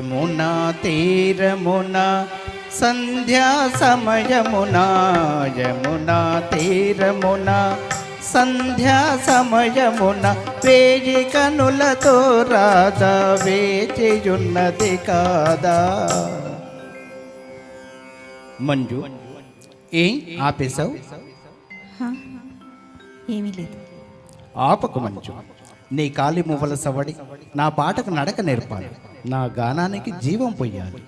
యమునా తీరమున సంధ్యా సమయమున యమునా తీరమున సంధ్యా సమయమున వేయి కనులతో రాధా వేచియున్నది కాదా. మంజు ఏం ఆపేశావు? ఏమీ లేదు. ఆపకు మంజు, నీ కాలి మువ్వల సవడి నా పాటకు నడక నేర్పాలి, నా గానానికి జీవం పొయ్యాలి.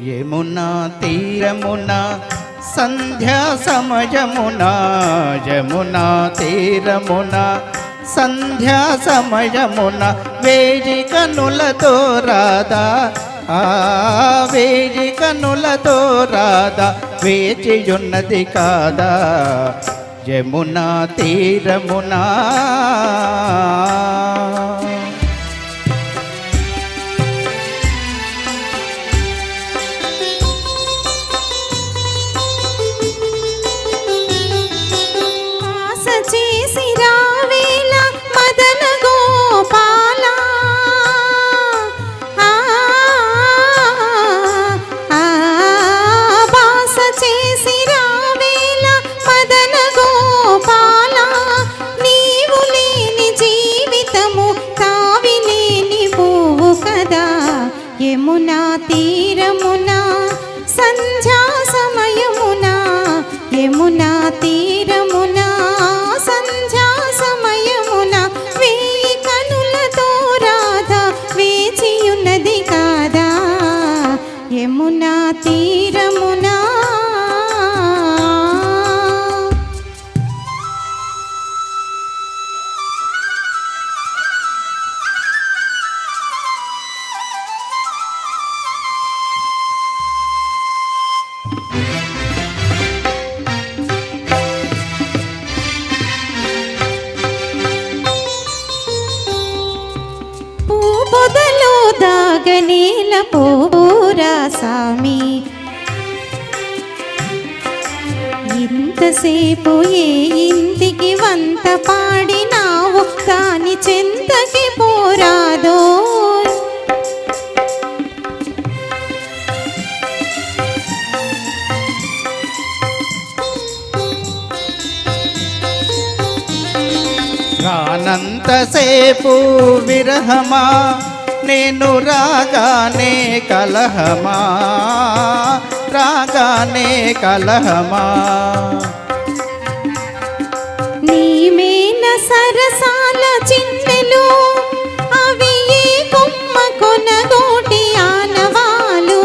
యమునా తీరమున సంధ్యా సమయమున యమునా తీరమున సంధ్యా సమయమున వేయి కనులతో రాధా వేయి కనులతో రాధా వేచియున్నది కాదా. యమునా తీరమున యమునా తీరమున సంధ్యా సమయమున యమునా తీరమున సంధ్యా సమయమున వేయి కనులతో రాధా వేచియున్నది కాదా. యమునా తీరమున పొదలో దాగనేల పోరా సామి, ఇంతసేపు ఏ ఇంటికి వంత పాడినావు దాని చెంతకి పోరాదో. రానంతసేపు విరహమా నేను రాగానే కలహమా రాగానే కలహమా. నీమేన సరసాల చిన్నెలు అవి ఏ కొమ్మ కొనగోటి ఆనవాలు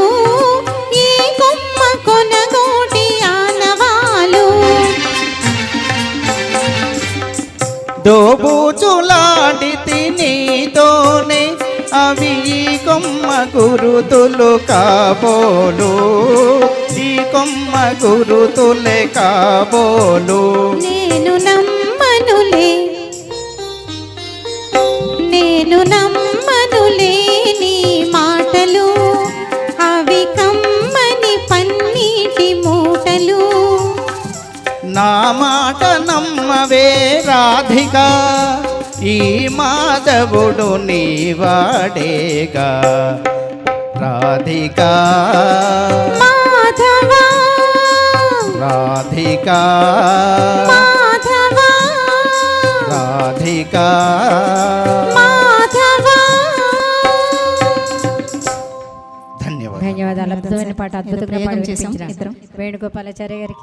ఏ కొమ్మ కొనగోటి ఆనవాలు. దోబూచులాడితి నీతోనే అవి ఈ కొమ్మ గురుతులు కాబోలు ఈ కొమ్మ గురుతులే కాబోలు. నేను నమ్మనులే నేను నమ్మనులే నీ మాటలు అవి కమ్మని పన్నీటి మూటలు. నా మాట నమ్మవే రాధికా ఈ మాధవుడు నీవాడేగా రాధికా మాధవా రాధికా మాధవా రాధికా మాధవా. ధన్యవాదాలు. అద్భుతమైన పాట, అద్భుతంగా పాడి వినిపించిన వేణుగోపాలాచార్య గారికి